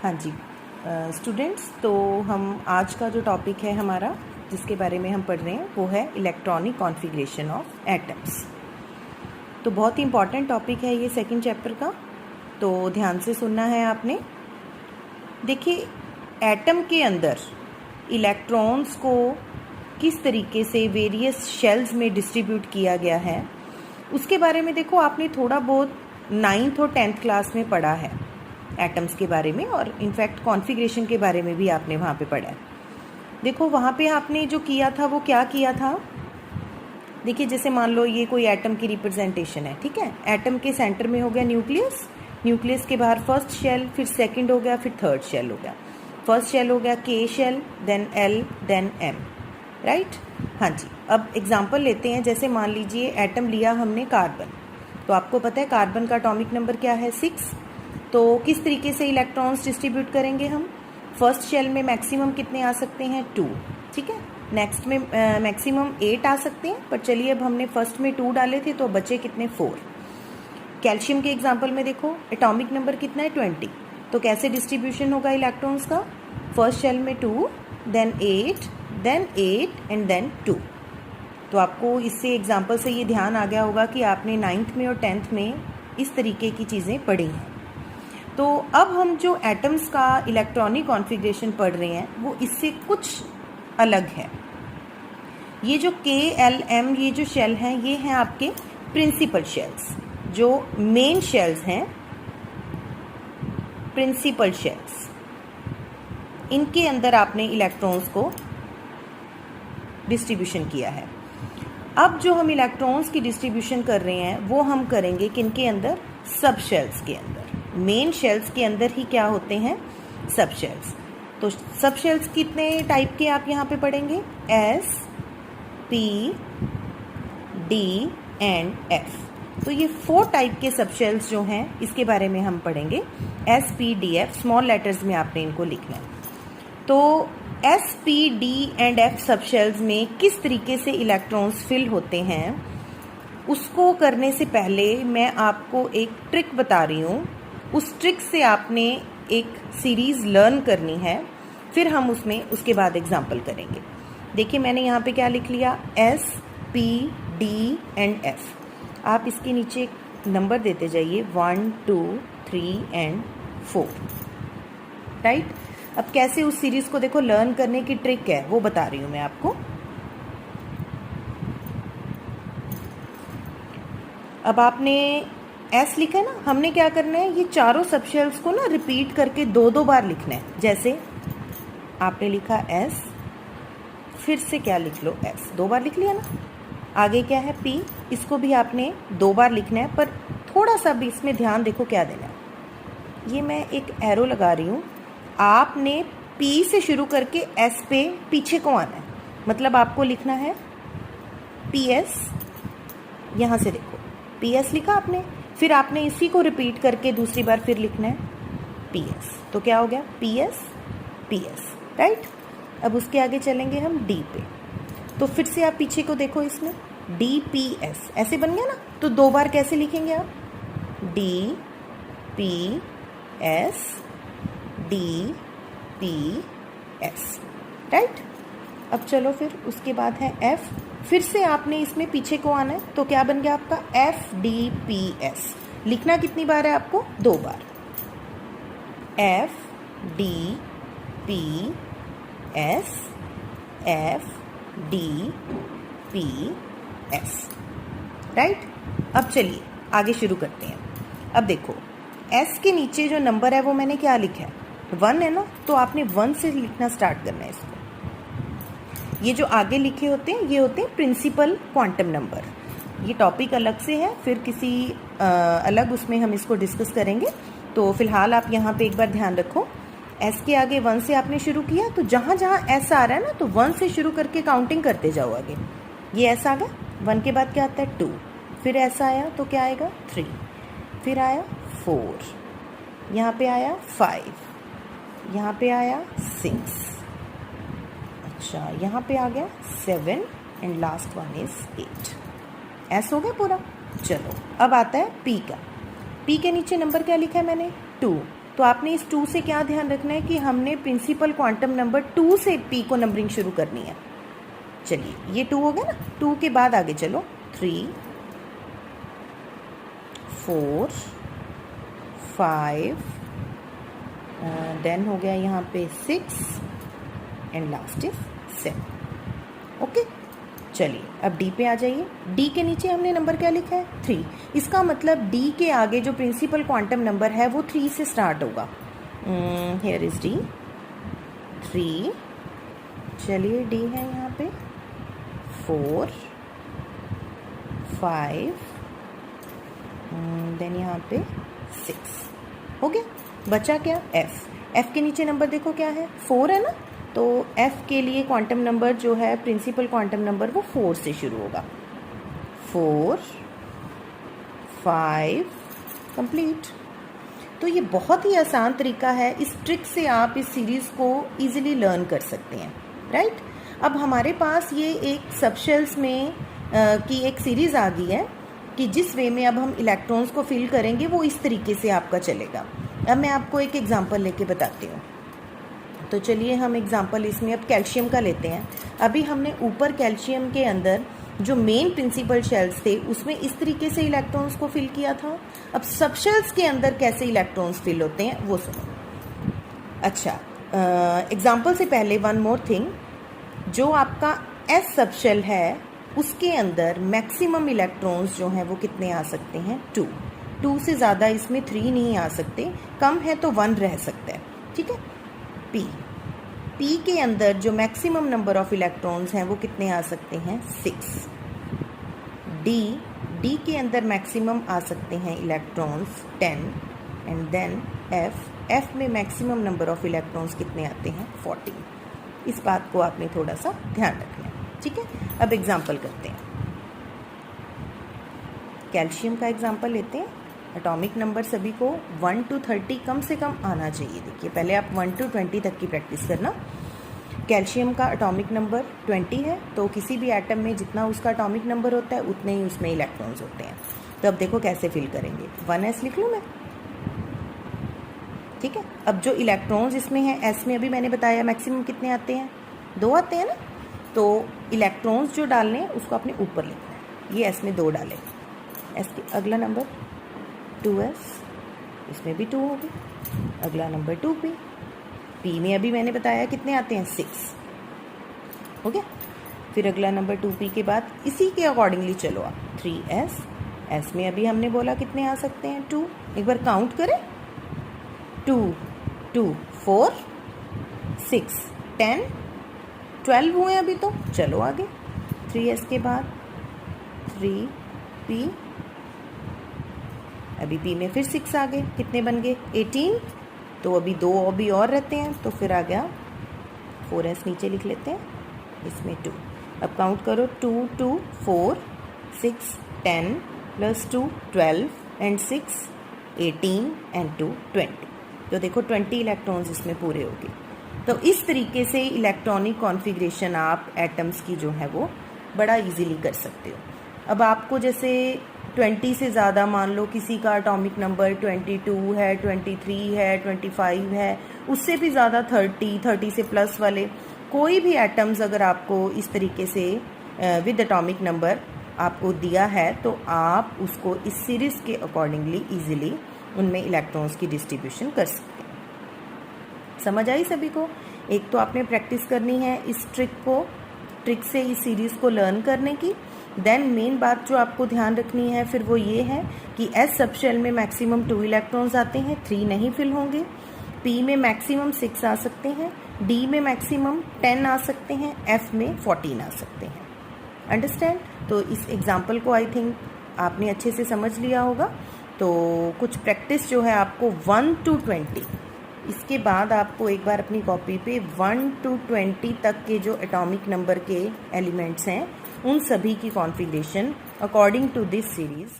हाँ जी स्टूडेंट्स, तो हम आज का जो टॉपिक है हमारा जिसके बारे में हम पढ़ रहे हैं वो है इलेक्ट्रॉनिक कॉन्फ़िगरेशन ऑफ एटम्स। तो बहुत ही इम्पॉर्टेंट टॉपिक है ये सेकंड चैप्टर का, तो ध्यान से सुनना है आपने। देखिए, एटम के अंदर इलेक्ट्रॉन्स को किस तरीके से वेरियस शेल्स में डिस्ट्रीब्यूट किया गया है उसके बारे में देखो आपने थोड़ा बहुत 9th और 10th क्लास में पढ़ा है एटम्स के बारे में, और इनफैक्ट कॉन्फ़िगरेशन के बारे में भी आपने वहाँ पे पढ़ा है। देखो वहाँ पे आपने जो किया था वो क्या किया था। देखिए जैसे मान लो ये कोई एटम की रिप्रेजेंटेशन है, ठीक है। एटम के सेंटर में हो गया न्यूक्लियस, न्यूक्लियस के बाहर फर्स्ट शेल, फिर सेकंड हो गया, फिर थर्ड शेल हो गया। फर्स्ट शेल हो गया के shell, then L, then M, right. हाँ जी, अब एग्जांपल लेते हैं। जैसे मान लीजिए एटम लिया हमने कार्बन, तो आपको पता है कार्बन का एटॉमिक नंबर क्या है 6। तो किस तरीके से इलेक्ट्रॉन्स डिस्ट्रीब्यूट करेंगे हम। फर्स्ट शेल में मैक्सिमम कितने आ सकते हैं 2, ठीक है। नेक्स्ट में मैक्सिमम 8 आ सकते हैं, पर चलिए अब हमने फर्स्ट में 2 डाले थे तो बचे कितने 4। कैल्शियम के एग्जांपल में देखो एटॉमिक नंबर कितना है 20। तो कैसे डिस्ट्रीब्यूशन होगा इलेक्ट्रॉन्स का। फर्स्ट शेल में 2, देन 8, देन 8 एंड देन 2। तो आपको इससे एग्जांपल से ये ध्यान आ गया होगा कि आपने 9th में और 10th में इस तरीके की चीज़ें पढ़ी हैं। तो अब हम जो एटम्स का इलेक्ट्रॉनिक कॉन्फ़िगरेशन पढ़ रहे हैं वो इससे कुछ अलग है। ये जो के एल एम ये जो शेल हैं ये हैं आपके प्रिंसिपल शेल्स, जो मेन शेल्स हैं प्रिंसिपल शेल्स। इनके अंदर आपने इलेक्ट्रॉन्स को डिस्ट्रीब्यूशन किया है। अब जो हम इलेक्ट्रॉन्स की डिस्ट्रीब्यूशन कर रहे हैं वो हम करेंगे किनके अंदर, सब शेल्स के अंदर। मेन शेल्स के अंदर ही क्या होते हैं, सब शेल्स। तो सब शेल्स कितने टाइप के आप यहाँ पे पढ़ेंगे, S, P, D and F. तो ये 4 टाइप के सब शेल्स जो हैं इसके बारे में हम पढ़ेंगे। S, P, D, F small letters में आपने इनको लिखना है। तो S, P, D and F सब शेल्स में किस तरीके से इलेक्ट्रॉन्स फिल होते हैं उसको करने से पहले मैं आपको एक ट्रिक बता रही हूँ। उस ट्रिक से आपने एक सीरीज़ लर्न करनी है, फिर हम उसमें उसके बाद एग्जाम्पल करेंगे। देखिए मैंने यहाँ पे क्या लिख लिया, S, P, D and F. आप इसके नीचे एक नंबर देते जाइए 1, 2, 3 एंड 4, राइट। अब कैसे उस सीरीज़ को देखो लर्न करने की ट्रिक है वो बता रही हूँ मैं आपको। अब आपने एस लिखा है ना, हमने क्या करना है, ये चारों सब शेल्स को ना रिपीट करके 2-2 बार लिखना है। जैसे आपने लिखा एस, फिर से क्या लिख लो एस, 2 बार लिख लिया ना। आगे क्या है पी, इसको भी आपने 2 बार लिखना है, पर थोड़ा सा भी इसमें ध्यान देखो क्या देना है। ये मैं एक एरो लगा रही हूँ, आपने पी से शुरू करके एस पे पीछे को आना है। मतलब आपको लिखना है पी एस, यहाँ से देखो पी एस लिखा आपने, फिर आपने इसी को रिपीट करके दूसरी बार फिर लिखना है पी एस। तो क्या हो गया पी एस, राइट। अब उसके आगे चलेंगे हम डी पे, तो फिर से आप पीछे को देखो, इसमें डी पी एस ऐसे बन गया ना। तो 2 बार कैसे लिखेंगे आप, D P S, D P S, right. अब चलो फिर उसके बाद है एफ, फिर से आपने इसमें पीछे को आना है। तो क्या बन गया आपका एफ डी पी एस। लिखना कितनी बार है आपको, 2 बार, F D P S, F D P S, right. अब चलिए आगे शुरू करते हैं। अब देखो एस के नीचे जो नंबर है वो मैंने क्या लिखा है, 1 है ना। तो आपने 1 से लिखना स्टार्ट करना है इसको। ये जो आगे लिखे होते हैं ये होते हैं प्रिंसिपल क्वांटम नंबर। ये टॉपिक अलग से है, फिर किसी अलग उसमें हम इसको डिस्कस करेंगे। तो फिलहाल आप यहाँ पे एक बार ध्यान रखो, एस के आगे 1 से आपने शुरू किया, तो जहाँ जहाँ एस आ रहा है ना तो 1 से शुरू करके काउंटिंग करते जाओ आगे। ये एस आ गया, 1 के बाद क्या आता है 2, फिर एस आया तो क्या आएगा 3, फिर आया 4, यहाँ पे आया 5, यहाँ पे आया 6, अच्छा यहाँ पे आ गया 7 and last one is 8। S हो गया पूरा। चलो अब आता है पी का। पी के नीचे नंबर क्या लिखा है मैंने 2, तो आपने इस 2 से क्या ध्यान रखना है कि हमने प्रिंसिपल क्वांटम नंबर 2 से p को नंबरिंग शुरू करनी है। चलिए ये 2 हो गया ना, 2 के बाद आगे चलो 3 4 5 देन हो गया यहाँ पे 6 एंड लास्ट इज 7। ओके चलिए अब D पे आ जाइए। D के नीचे हमने नंबर क्या लिखा है 3। इसका मतलब D के आगे जो प्रिंसिपल क्वांटम नंबर है वो 3 से स्टार्ट होगा। Here is D 3। चलिए D है यहाँ पे 4 5 देन यहाँ पे 6। हो गया। बचा क्या F के नीचे नंबर देखो क्या है 4 है ना, तो F के लिए क्वांटम नंबर जो है प्रिंसिपल क्वांटम नंबर वो 4 से शुरू होगा। 4 5 कंप्लीट। तो ये बहुत ही आसान तरीका है, इस ट्रिक से आप इस सीरीज़ को इजीली लर्न कर सकते हैं, राइट। अब हमारे पास ये एक सबशेल्स में की एक सीरीज़ आ गई है कि जिस वे में अब हम इलेक्ट्रॉन्स को फिल करेंगे वो इस तरीके से आपका चलेगा। अब मैं आपको एक एग्जांपल लेके बताती हूँ। तो चलिए हम एग्जांपल इसमें अब कैल्शियम का लेते हैं। अभी हमने ऊपर कैल्शियम के अंदर जो मेन प्रिंसिपल शेल्स थे उसमें इस तरीके से इलेक्ट्रॉन्स को फिल किया था। अब सब शेल्स के अंदर कैसे इलेक्ट्रॉन्स फिल होते हैं वो सुनो। अच्छा, एग्जांपल से पहले वन मोर थिंग, जो आपका एस सब शेल है उसके अंदर मैक्सिमम इलेक्ट्रॉन्स जो हैं वो कितने आ सकते हैं 2 से ज़्यादा इसमें 3 नहीं आ सकते, कम है तो 1 रह सकता है, ठीक है। P के अंदर जो मैक्सिमम नंबर ऑफ इलेक्ट्रॉन्स हैं वो कितने आ सकते हैं 6। D के अंदर मैक्सिमम आ सकते हैं इलेक्ट्रॉन्स 10 एंड देन F में मैक्सिमम नंबर ऑफ इलेक्ट्रॉन्स कितने आते हैं 14। इस बात को आपने थोड़ा सा ध्यान रखना है, ठीक है। अब एग्जांपल करते हैं, कैल्शियम का एग्जांपल लेते हैं। एटॉमिक नंबर सभी को 1 to 30 कम से कम आना चाहिए। देखिए पहले आप 1 to 20 तक की प्रैक्टिस करना। कैल्शियम का एटॉमिक नंबर 20 है, तो किसी भी एटम में जितना उसका एटॉमिक नंबर होता है उतने ही उसमें इलेक्ट्रॉन्स होते हैं। तो अब देखो कैसे फिल करेंगे। 1s लिख लूँ मैं, ठीक है। अब जो इलेक्ट्रॉन्स इसमें हैं S में अभी मैंने बताया मैक्सिमम कितने आते हैं 2 आते हैं ना, तो इलेक्ट्रॉन्स जो डालने हैं उसको अपने ऊपर लिखना है। ये S में 2 डालें। S के अगला नंबर 2s, इसमें भी 2 होगी। अगला नंबर 2p, p में अभी मैंने बताया कितने आते हैं 6, हो गया। फिर अगला नंबर 2p के बाद इसी के अकॉर्डिंगली चलो आप 3s, s में अभी हमने बोला कितने आ सकते हैं 2। एक बार काउंट करें 2 2 4 6 10 12 हुए अभी तो। चलो आगे 3s के बाद 3p, अभी p में फिर 6 आ गए, कितने बन गए 18। तो अभी 2 अभी और रहते हैं, तो फिर आ गया 4s नीचे लिख लेते हैं, इसमें 2। अब काउंट करो 2 2 4 6 10 प्लस 2 12 एंड 6 18 एंड 2 20। तो देखो 20 इलेक्ट्रॉन्स इसमें पूरे हो गए। तो इस तरीके से इलेक्ट्रॉनिक कॉन्फ़िगरेशन आप एटम्स की जो है वो बड़ा इजीली कर सकते हो। अब आपको जैसे 20 से ज़्यादा मान लो किसी का एटॉमिक नंबर 22 है, 23 है, 25 है, उससे भी ज़्यादा 30 से प्लस वाले कोई भी एटम्स अगर आपको इस तरीके से विद एटॉमिक नंबर आपको दिया है, तो आप उसको इस सीरीज़ के अकॉर्डिंगली इजीली उनमें इलेक्ट्रॉन्स की डिस्ट्रीब्यूशन कर सकते हैं। समझ आई सभी को? एक तो आपने प्रैक्टिस करनी है इस ट्रिक से इस सीरीज़ को लर्न करने की। देन मेन बात जो आपको ध्यान रखनी है फिर वो ये है कि एस सबशेल में मैक्सिमम 2 इलेक्ट्रॉन्स आते हैं, 3 नहीं फिल होंगे। पी में मैक्सिमम 6 आ सकते हैं, डी में मैक्सिमम 10 आ सकते हैं, एफ में 14 आ सकते हैं। अंडरस्टैंड? तो इस एग्जाम्पल को आई थिंक आपने अच्छे से समझ लिया होगा। तो कुछ प्रैक्टिस जो है आपको 1 to 20, इसके बाद आपको एक बार अपनी कॉपी पे 1 to 20 तक के जो एटॉमिक नंबर के एलिमेंट्स हैं उन सभी की configuration according to this series